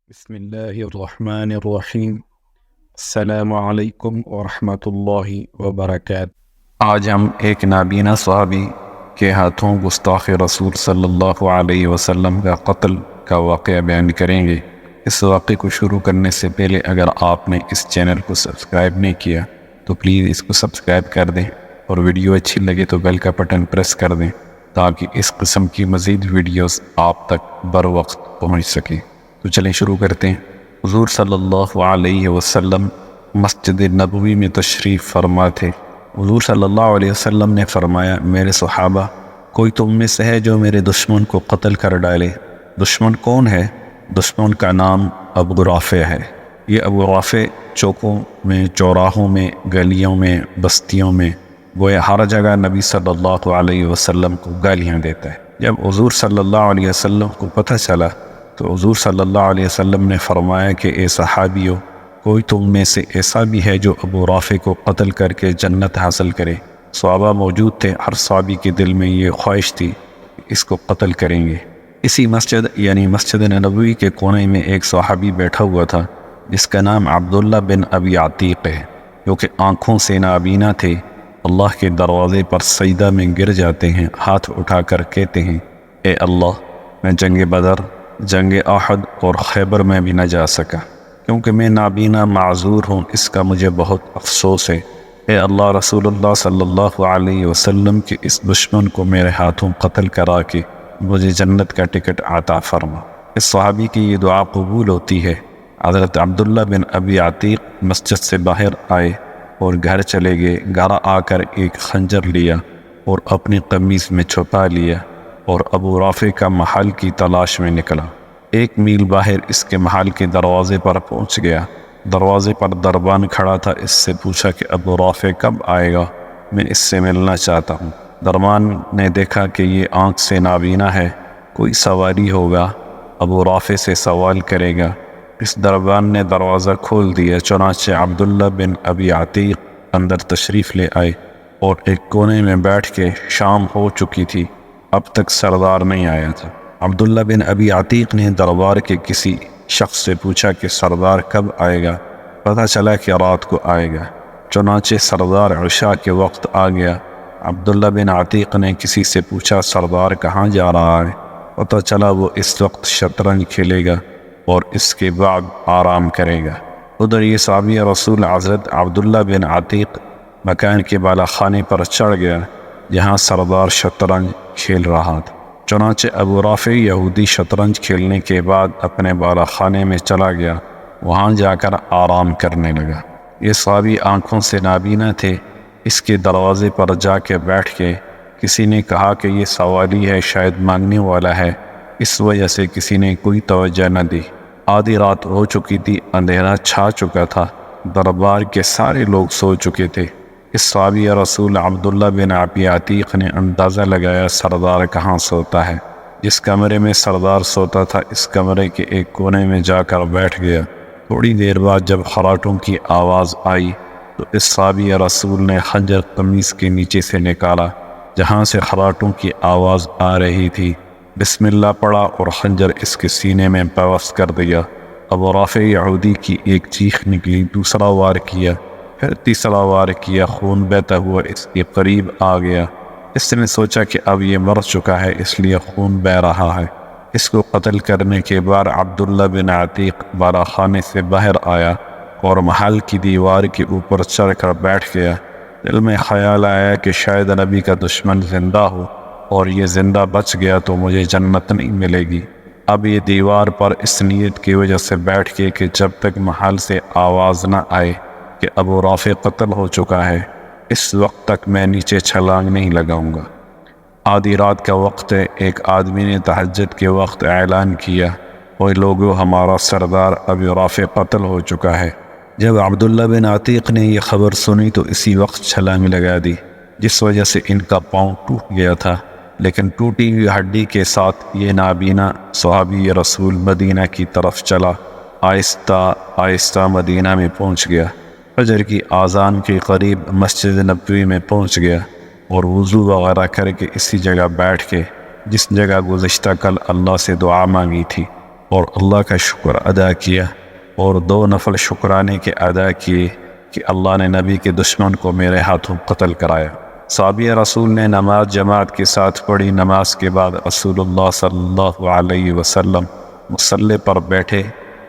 بسم اللہ الرحمن الرحیم۔ السلام علیکم ورحمۃ اللہ وبرکاتہ۔ آج ہم ایک نابینا صحابی کے ہاتھوں گستاخ رسول صلی اللہ علیہ وسلم کا قتل کا واقعہ بیان کریں گے۔ اس واقعے کو شروع کرنے سے پہلے اگر آپ نے اس چینل کو سبسکرائب نہیں کیا تو پلیز اس کو سبسکرائب کر دیں، اور ویڈیو اچھی لگے تو بیل کا بٹن پریس کر دیں تاکہ اس قسم کی مزید ویڈیوز آپ تک بر وقت پہنچ سکیں۔ تو چلیں شروع کرتے ہیں۔ حضور صلی اللہ علیہ وسلم مسجد نبوی میں تشریف فرما تھے۔ حضور صلی اللہ علیہ وسلم نے فرمایا، میرے صحابہ، کوئی تم میں سے ہے جو میرے دشمن کو قتل کر ڈالے؟ دشمن کون ہے؟ دشمن کا نام ابو رافع ہے۔ یہ ابو رافع چوکوں میں، چوراہوں میں، گلیوں میں، بستیوں میں، گویا ہر جگہ نبی صلی اللہ علیہ وسلم کو گالیاں دیتا ہے۔ جب حضور صلی اللہ علیہ وسلم کو پتہ چلا تو حضور صلی اللہ علیہ وسلم نے فرمایا کہ اے صحابیو، کوئی تم میں سے ایسا بھی ہے جو ابو رافع کو قتل کر کے جنت حاصل کرے؟ صحابہ موجود تھے، ہر صحابی کے دل میں یہ خواہش تھی کہ اس کو قتل کریں گے۔ اسی مسجد یعنی مسجد نبوی کے کونے میں ایک صحابی بیٹھا ہوا تھا جس کا نام عبداللہ بن ابی عتیق ہے، جو کہ آنکھوں سے نابینا تھے۔ اللہ کے دروازے پر سجدہ میں گر جاتے ہیں، ہاتھ اٹھا کر کہتے ہیں، اے اللہ، میں جنگ بدر، جنگ احد اور خیبر میں بھی نہ جا سکا کیونکہ میں نابینا معذور ہوں، اس کا مجھے بہت افسوس ہے۔ اے اللہ، رسول اللہ صلی اللہ علیہ وسلم کے اس دشمن کو میرے ہاتھوں قتل کرا کے مجھے جنت کا ٹکٹ عطا فرما۔ اس صحابی کی یہ دعا قبول ہوتی ہے۔ حضرت عبداللہ بن ابی عتیق مسجد سے باہر آئے اور گھر چلے گئے۔ گھر آ کر ایک خنجر لیا اور اپنی قمیص میں چھپا لیا اور ابو رافع کا محل کی تلاش میں نکلا۔ 1 میل باہر اس کے محل کے دروازے پر پہنچ گیا۔ دروازے پر دربان کھڑا تھا، اس سے پوچھا کہ ابو رافع کب آئے گا، میں اس سے ملنا چاہتا ہوں۔ دربان نے دیکھا کہ یہ آنکھ سے نابینا ہے، کوئی سواری ہوگا، ابو رافع سے سوال کرے گا۔ اس دربان نے دروازہ کھول دیا، چنانچہ عبداللہ بن ابی عتیق اندر تشریف لے آئے اور ایک کونے میں بیٹھ کے شام ہو چکی تھی، اب تک سردار نہیں آیا تھا۔ عبداللہ بن ابی عتیق نے دربار کے کسی شخص سے پوچھا کہ سردار کب آئے گا؟ پتہ چلا کہ رات کو آئے گا۔ چنانچہ سردار عشاء کے وقت آ گیا۔ عبداللہ بن عتیق نے کسی سے پوچھا، سردار کہاں جا رہا ہے؟ پتہ چلا وہ اس وقت شطرنج کھیلے گا اور اس کے بعد آرام کرے گا۔ ادھر یہ صحابی رسول حضرت عبداللہ بن عتیق مکان کے بالا خانے پر چڑھ گیا جہاں سردار شطرنج کھیل رہا تھا۔ چنانچہ ابو رافع یہودی شطرنج کھیلنے کے بعد اپنے بالا خانے میں چلا گیا، وہاں جا کر آرام کرنے لگا۔ یہ صحابی آنکھوں سے نابینا تھے، اس کے دروازے پر جا کے بیٹھ کے کسی نے کہا کہ یہ سوالی ہے، شاید مانگنے والا ہے، اس وجہ سے کسی نے کوئی توجہ نہ دی۔ آدھی رات ہو چکی تھی، اندھیرا چھا چکا تھا، دربار کے سارے لوگ سو چکے تھے۔ اس صحابی رسول عبداللہ بن ابی عتیق نے اندازہ لگایا سردار کہاں سوتا ہے۔ جس کمرے میں سردار سوتا تھا اس کمرے کے ایک کونے میں جا کر بیٹھ گیا۔ تھوڑی دیر بعد جب خراٹوں کی آواز آئی تو اس صحابی رسول نے خنجر قمیص کے نیچے سے نکالا جہاں سے خراٹوں کی آواز آ رہی تھی، بسم اللہ پڑھا اور خنجر اس کے سینے میں پیوست کر دیا۔ ابو رافع یہودی کی ایک چیخ نکلی، دوسرا وار کیا، پھر تیسرا وار کیا، خون بہتا ہوا اس کے قریب آ گیا۔ اس نے سوچا کہ اب یہ مر چکا ہے، اس لیے خون بہہ رہا ہے۔ اس کو قتل کرنے کے بعد عبداللہ بن عتیق بالا خانے سے باہر آیا اور محل کی دیوار کے اوپر چڑھ کر بیٹھ گیا۔ دل میں خیال آیا کہ شاید نبی کا دشمن زندہ ہو اور یہ زندہ بچ گیا تو مجھے جنت نہیں ملے گی۔ اب یہ دیوار پر اس نیت کی وجہ سے بیٹھ کے کہ جب تک محل سے آواز نہ آئے کہ ابو رافع قتل ہو چکا ہے، اس وقت تک میں نیچے چھلانگ نہیں لگاؤں گا۔ آدھی رات کا وقت ہے، ایک آدمی نے تہجد کے وقت اعلان کیا، اوے لوگو، ہمارا سردار ابو رافع قتل ہو چکا ہے۔ جب عبداللہ بن عتیق نے یہ خبر سنی تو اسی وقت چھلانگ لگا دی، جس وجہ سے ان کا پاؤں ٹوٹ گیا تھا، لیکن ٹوٹی ہوئی ہڈی کے ساتھ یہ نابینا صحابی رسول مدینہ کی طرف چلا، آہستہ آہستہ مدینہ میں پہنچ گیا۔ فجر کی اذان کے قریب مسجد نبوی میں پہنچ گیا اور وضو وغیرہ کر کے اسی جگہ بیٹھ کے جس جگہ گزشتہ کل اللہ سے دعا مانگی تھی اور اللہ کا شکر ادا کیا اور 2 نفل شکرانے کے ادا کیے کہ اللہ نے نبی کے دشمن کو میرے ہاتھوں قتل کرایا۔ صحابی رسول نے نماز جماعت کے ساتھ پڑھی۔ نماز کے بعد رسول اللہ صلی اللہ علیہ وسلم مصلی پر بیٹھے۔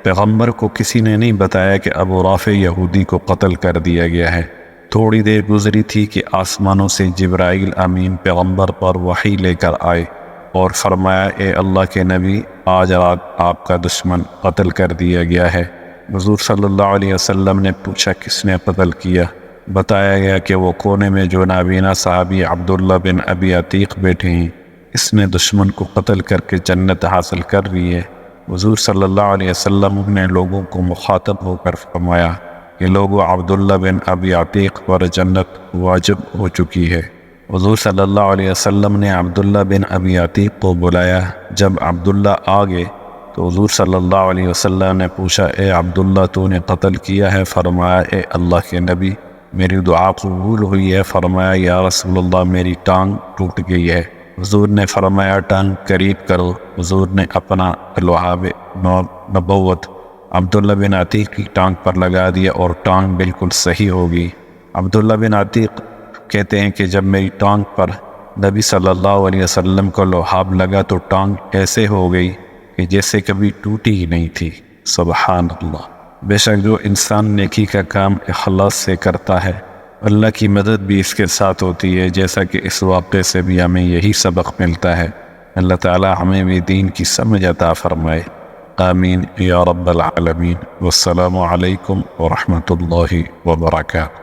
پیغمبر کو کسی نے نہیں بتایا کہ ابو رافع یہودی کو قتل کر دیا گیا ہے۔ تھوڑی دیر گزری تھی کہ آسمانوں سے جبرائیل امین پیغمبر پر وحی لے کر آئے اور فرمایا، اے اللہ کے نبی، آج رات آپ کا دشمن قتل کر دیا گیا ہے۔ حضور صلی اللہ علیہ وسلم نے پوچھا کس نے قتل کیا؟ بتایا گیا کہ وہ کونے میں جو نابینا صحابی عبداللہ بن ابی عتیق بیٹھے ہیں، اس نے دشمن کو قتل کر کے جنت حاصل کر لی ہے۔ حضور صلی اللہ علیہ وسلم نے لوگوں کو مخاطب ہو کر فرمایا کہ لوگوں، عبداللہ بن ابی عتیق پر جنت واجب ہو چکی ہے۔ حضور صلی اللہ علیہ وسلم نے عبداللہ بن ابی عتیق کو بلایا۔ جب عبداللہ آ گئے تو حضور صلی اللہ علیہ وسلم نے پوچھا، اے عبداللہ، تو نے قتل کیا ہے؟ فرمایا، اے اللہ کے نبی، میری دعا قبول ہوئی ہے۔ فرمایا، یا رسول اللہ، میری ٹانگ ٹوٹ گئی ہے۔ حضور نے فرمایا، ٹانگ قریب کرو۔ حضور نے اپنا لعاب نبوت عبداللہ بن عتیق کی ٹانگ پر لگا دیا اور ٹانگ بالکل صحیح ہو گئی۔ عبداللہ بن عتیق کہتے ہیں کہ جب میری ٹانگ پر نبی صلی اللہ علیہ وسلم کو لعاب لگا تو ٹانگ ایسے ہو گئی کہ جیسے کبھی ٹوٹی ہی نہیں تھی۔ سبحان اللہ۔ بے شک جو انسان نیکی کا کام اخلاص سے کرتا ہے، اللہ کی مدد بھی اس کے ساتھ ہوتی ہے، جیسا کہ اس واقعے سے بھی ہمیں یہی سبق ملتا ہے۔ اللہ تعالی ہمیں بھی دین کی سمجھ عطا فرمائے۔ آمین یا رب العالمین۔ والسلام علیکم ورحمۃ اللہ وبرکاتہ۔